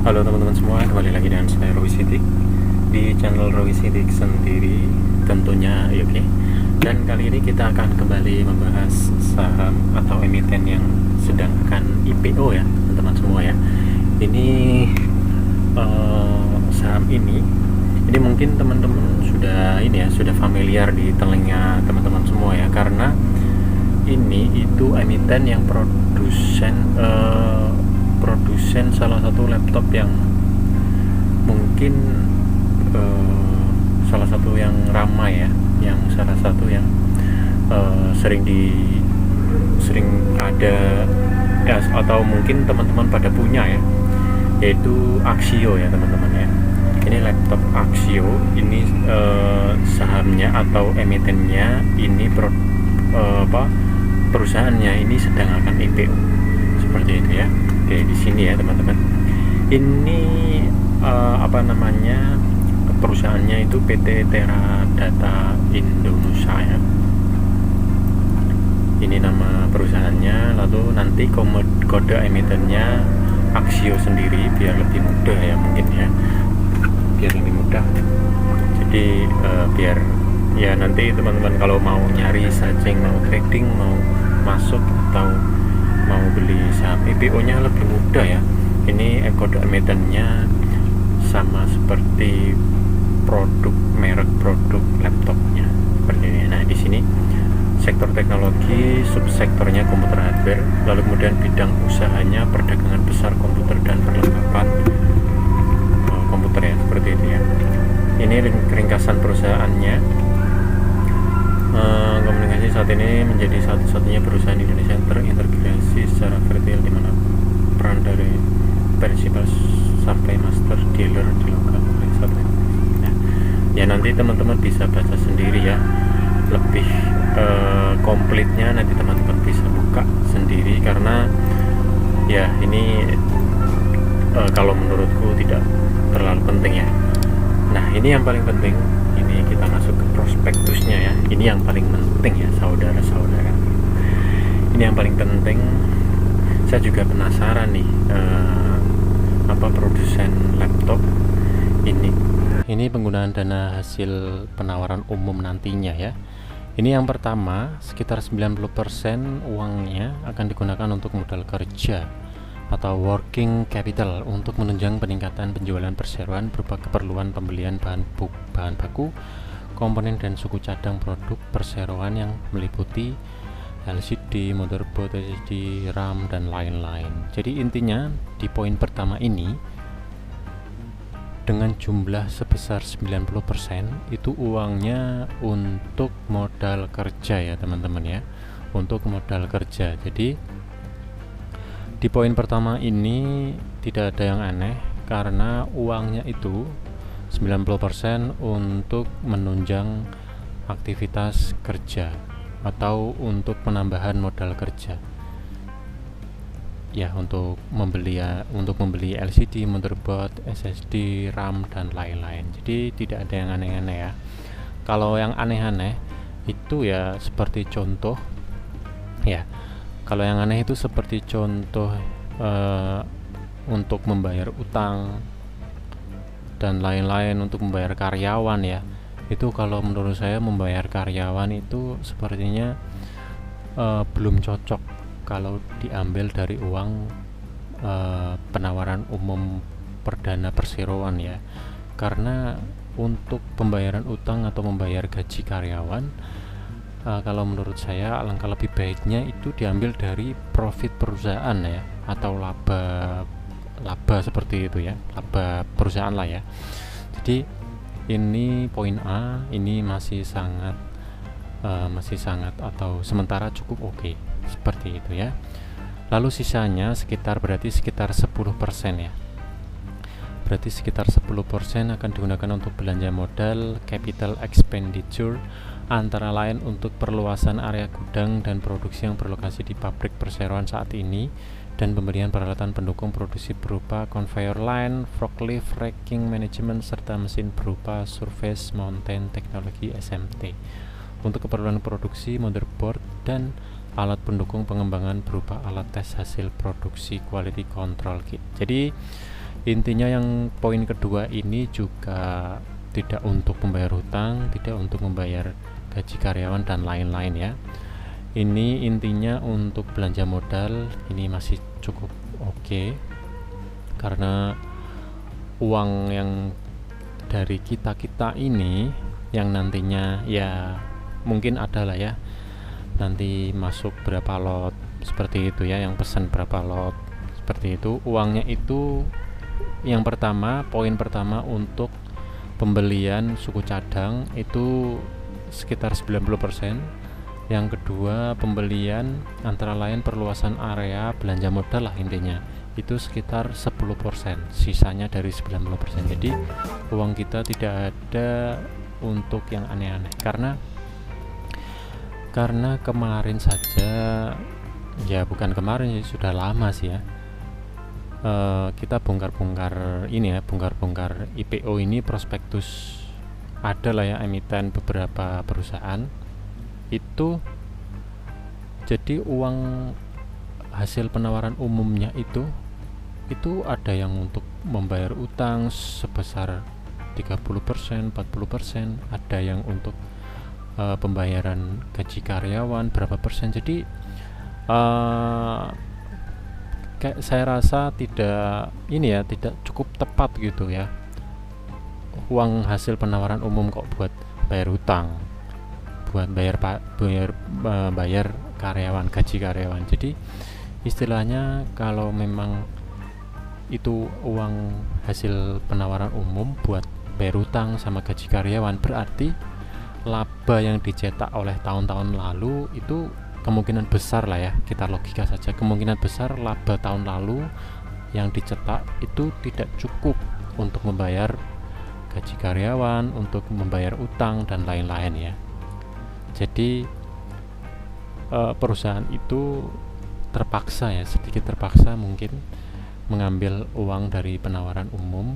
Halo teman-teman semua, kembali lagi dengan saya Rowi Sidik di channel Rowi Sidik sendiri tentunya, oke. Dan kali ini kita akan kembali membahas saham atau emiten yang sedang akan IPO ya teman-teman semua ya. Ini saham ini mungkin teman-teman sudah familiar di telinga teman-teman semua ya, karena ini itu emiten yang produsen salah satu laptop yang mungkin salah satu yang ramai ya, yang salah satu yang sering ada ya, atau mungkin teman-teman pada punya ya, yaitu Axio ya teman-teman ya. Ini laptop Axio, ini sahamnya atau emitennya ini perusahaannya ini sedang akan IPO seperti itu ya. Oke, di sini ya teman-teman. Ini perusahaannya itu PT Teradata Indonesia ya. Ini nama perusahaannya. Lalu nanti kode emitennya Axio sendiri, biar lebih mudah ya mungkin ya. Biar lebih mudah. Jadi biar ya nanti teman-teman kalau mau nyari searching, mau trading, mau masuk atau mau beli saham IPO-nya lebih mudah ya. Ini kode emitennya sama seperti merek produk laptopnya seperti ini. Nah, di sini sektor teknologi, subsektornya komputer hardware, lalu kemudian bidang usahanya perdagangan besar komputer dan perlengkapan komputer ya, seperti itu ya. Ini ringkasan perusahaannya. Komunikasi saat ini menjadi satu-satunya perusahaan di Indonesia yang terintegrasi secara vertikal, di mana peran dari principal sampai master dealer di lokal ya, nanti teman-teman bisa baca sendiri ya, lebih komplitnya nanti teman-teman bisa buka sendiri, karena ya ini kalau menurutku tidak terlalu penting ya. Nah, ini yang paling penting, ini kita masuk ke prospektusnya ya. Ini yang paling penting ya saudara-saudara. Ini yang paling penting. Saya juga penasaran nih, produsen laptop ini penggunaan dana hasil penawaran umum nantinya ya. Ini yang pertama, sekitar 90% uangnya akan digunakan untuk modal kerja atau working capital untuk menunjang peningkatan penjualan perseroan berupa keperluan pembelian bahan baku, komponen dan suku cadang produk perseroan yang meliputi LCD, motherboard, SSD, RAM, dan lain-lain. Jadi intinya di poin pertama ini, dengan jumlah sebesar 90% itu uangnya untuk modal kerja ya teman-teman ya, untuk modal kerja. Jadi di poin pertama ini tidak ada yang aneh, karena uangnya itu 90% untuk menunjang aktivitas kerja atau untuk penambahan modal kerja ya, untuk membeli LCD, motherboard, SSD, RAM, dan lain-lain. Jadi tidak ada yang aneh-aneh ya. Kalau yang aneh-aneh itu ya seperti contoh ya, kalau yang aneh itu seperti contoh untuk membayar utang dan lain-lain, untuk membayar karyawan ya. Itu kalau menurut saya membayar karyawan itu sepertinya belum cocok kalau diambil dari uang penawaran umum perdana perseroan ya. Karena untuk pembayaran utang atau membayar gaji karyawan, kalau menurut saya alangkah lebih baiknya itu diambil dari profit perusahaan ya, atau laba seperti itu ya, laba perusahaan lah ya. Jadi ini poin A, ini masih sangat atau sementara cukup oke, seperti itu ya. Lalu sisanya berarti sekitar 10% ya. Berarti sekitar 10% akan digunakan untuk belanja modal, capital expenditure, antara lain untuk perluasan area gudang dan produksi yang berlokasi di pabrik perseroan saat ini, dan pembelian peralatan pendukung produksi berupa conveyor line, forklift, racking management, serta mesin berupa surface mountain teknologi SMT untuk keperluan produksi motherboard, dan alat pendukung pengembangan berupa alat tes hasil produksi quality control kit. Jadi Intinya yang poin kedua ini juga tidak untuk membayar hutang, tidak untuk membayar gaji karyawan dan lain-lain ya. Ini intinya untuk belanja modal, ini masih cukup oke, karena uang yang dari kita ini yang nantinya ya mungkin ada lah ya, nanti masuk berapa lot seperti itu ya, yang pesan berapa lot seperti itu. Uangnya itu yang pertama, poin pertama untuk pembelian suku cadang itu sekitar 90%. Yang kedua, pembelian antara lain perluasan area belanja modal lah intinya, itu sekitar 10%, sisanya dari 90%. Jadi uang kita tidak ada untuk yang aneh-aneh, karena kemarin saja, ya bukan kemarin ya, sudah lama sih ya, kita bongkar-bongkar ini ya, bongkar-bongkar IPO ini, prospektus ada lah ya, emiten beberapa perusahaan itu. Jadi uang hasil penawaran umumnya itu ada yang untuk membayar utang sebesar 30%, 40%, ada yang untuk pembayaran gaji karyawan berapa persen. Jadi kayak saya rasa tidak ini ya, tidak cukup tepat gitu ya, uang hasil penawaran umum kok buat bayar hutang, buat bayar karyawan, gaji karyawan. Jadi istilahnya kalau memang itu uang hasil penawaran umum buat bayar hutang sama gaji karyawan, berarti laba yang dicetak oleh tahun-tahun lalu itu kemungkinan besar lah ya, kita logika saja, kemungkinan besar laba tahun lalu yang dicetak itu tidak cukup untuk membayar gaji karyawan, untuk membayar utang dan lain-lain ya. Jadi perusahaan itu terpaksa ya, sedikit terpaksa mungkin mengambil uang dari penawaran umum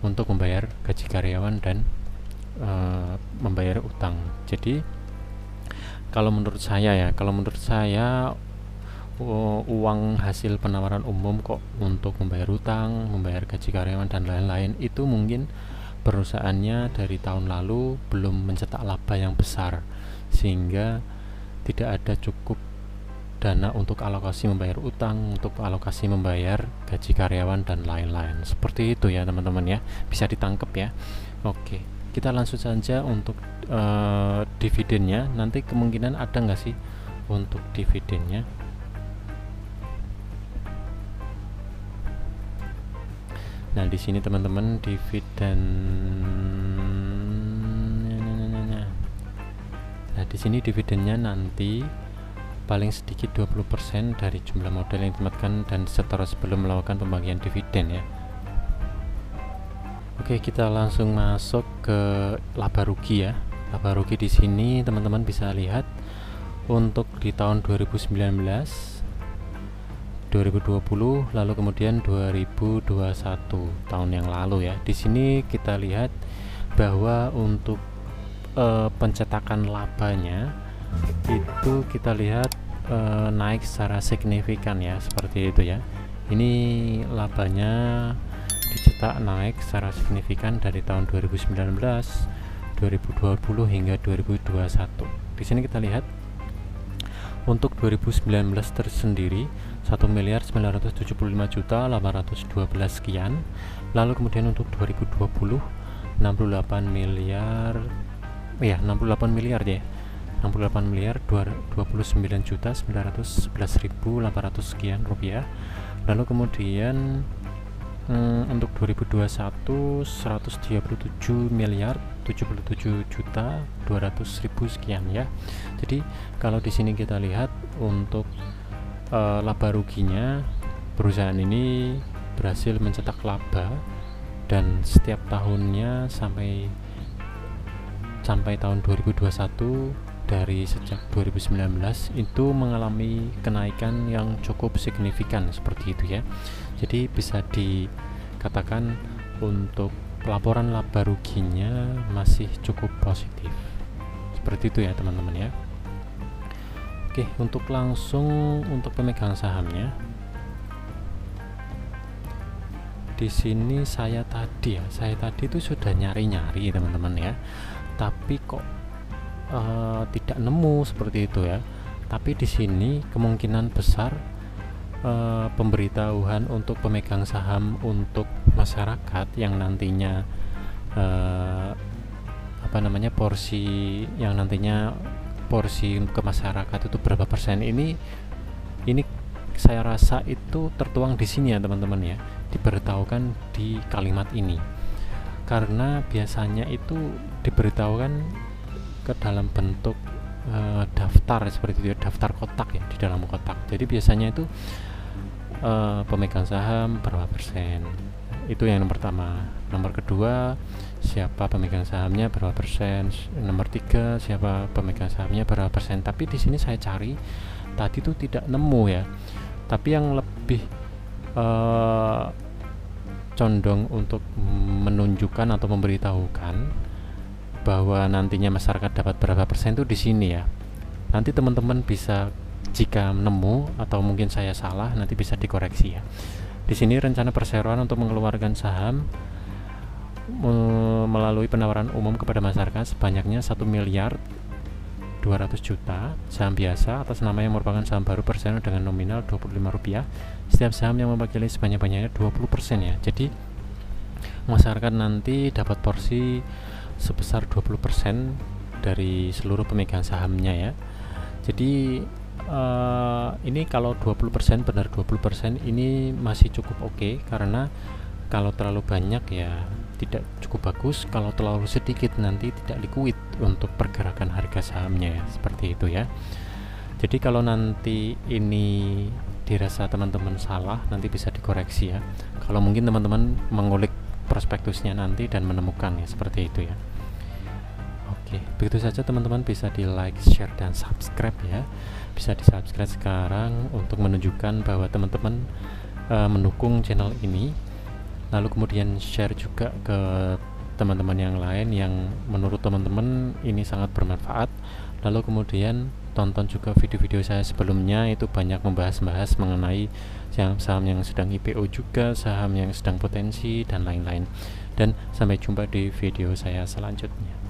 untuk membayar gaji karyawan dan membayar utang. Jadi kalau menurut saya uang hasil penawaran umum kok untuk membayar utang, membayar gaji karyawan dan lain-lain, itu mungkin perusahaannya dari tahun lalu belum mencetak laba yang besar, sehingga tidak ada cukup dana untuk alokasi membayar utang, untuk alokasi membayar gaji karyawan dan lain-lain. Seperti itu ya teman-teman ya, bisa ditangkap ya. Oke, kita langsung saja untuk dividennya. Nanti kemungkinan ada nggak sih untuk dividennya? Nah di sini teman-teman, dividen. Nah di sini dividennya nanti paling sedikit 20% dari jumlah modal yang ditempatkan dan setelah sebelum melakukan pembagian dividen ya. Oke, kita langsung masuk ke laba rugi ya. Laba rugi di sini teman-teman bisa lihat untuk di tahun 2019, 2020, lalu kemudian 2021, tahun yang lalu ya. Di sini kita lihat bahwa untuk pencetakan labanya itu kita lihat naik secara signifikan ya, seperti itu ya. Ini labanya dicetak naik secara signifikan dari tahun 2019, 2020 hingga 2021. Di sini kita lihat untuk 2019 tersendiri 1.975.812 sekian. Lalu kemudian untuk 2020 68 miliar ya, 68 miliar ya. 68 miliar 29.911.800 sekian rupiah. Lalu kemudian untuk 2021 137 miliar 77.200.000 sekian ya. Jadi kalau di sini kita lihat untuk laba ruginya, perusahaan ini berhasil mencetak laba dan setiap tahunnya sampai tahun 2021 dari sejak 2019 itu mengalami kenaikan yang cukup signifikan seperti itu ya. Jadi bisa dikatakan untuk laporan laba ruginya masih cukup positif. Seperti itu ya teman-teman ya. Oke, untuk langsung untuk pemegang sahamnya. di sini saya tadi itu sudah nyari-nyari teman-teman ya, tapi kok tidak nemu seperti itu ya. Tapi di sini kemungkinan besar pemberitahuan untuk pemegang saham untuk masyarakat yang nantinya porsi ke masyarakat itu berapa persen, ini saya rasa itu tertuang di sini ya teman-teman ya, diberitahukan di kalimat ini, karena biasanya itu diberitahukan ke dalam bentuk daftar seperti itu ya, daftar kotak ya, di dalam kotak. Jadi biasanya itu pemegang saham berapa persen, itu yang nomor pertama. Nomor kedua, siapa pemegang sahamnya berapa persen. Nomor tiga, siapa pemegang sahamnya berapa persen. Tapi di sini saya cari tadi itu tidak nemu ya. Tapi yang lebih condong untuk menunjukkan atau memberitahukan bahwa nantinya masyarakat dapat berapa persen itu di sini ya. Nanti teman-teman bisa, jika nemu atau mungkin saya salah, nanti bisa dikoreksi ya. Di sini rencana perseroan untuk mengeluarkan saham melalui penawaran umum kepada masyarakat sebanyaknya 1 miliar 200 juta saham biasa atas nama yang merupakan saham baru perseroan dengan nominal Rp25. Setiap saham yang mewakili sebanyak-banyaknya 20% ya. Jadi masyarakat nanti dapat porsi sebesar 20% dari seluruh pemegang sahamnya ya. Jadi ini kalau 20%, benar 20%, ini masih cukup oke, karena kalau terlalu banyak ya tidak cukup bagus, kalau terlalu sedikit nanti tidak liquid untuk pergerakan harga sahamnya ya, seperti itu ya. Jadi kalau nanti ini dirasa teman-teman salah, nanti bisa dikoreksi ya, kalau mungkin teman-teman mengulik prospektusnya nanti dan menemukan ya, seperti itu ya. Oke, begitu saja teman-teman, bisa di like, share, dan subscribe ya. Bisa di subscribe sekarang untuk menunjukkan bahwa teman-teman mendukung channel ini. Lalu kemudian share juga ke teman-teman yang lain yang menurut teman-teman ini sangat bermanfaat. Lalu kemudian tonton juga video-video saya sebelumnya, itu banyak membahas mengenai saham yang sedang IPO juga, saham yang sedang potensi, dan lain-lain. Dan sampai jumpa di video saya selanjutnya.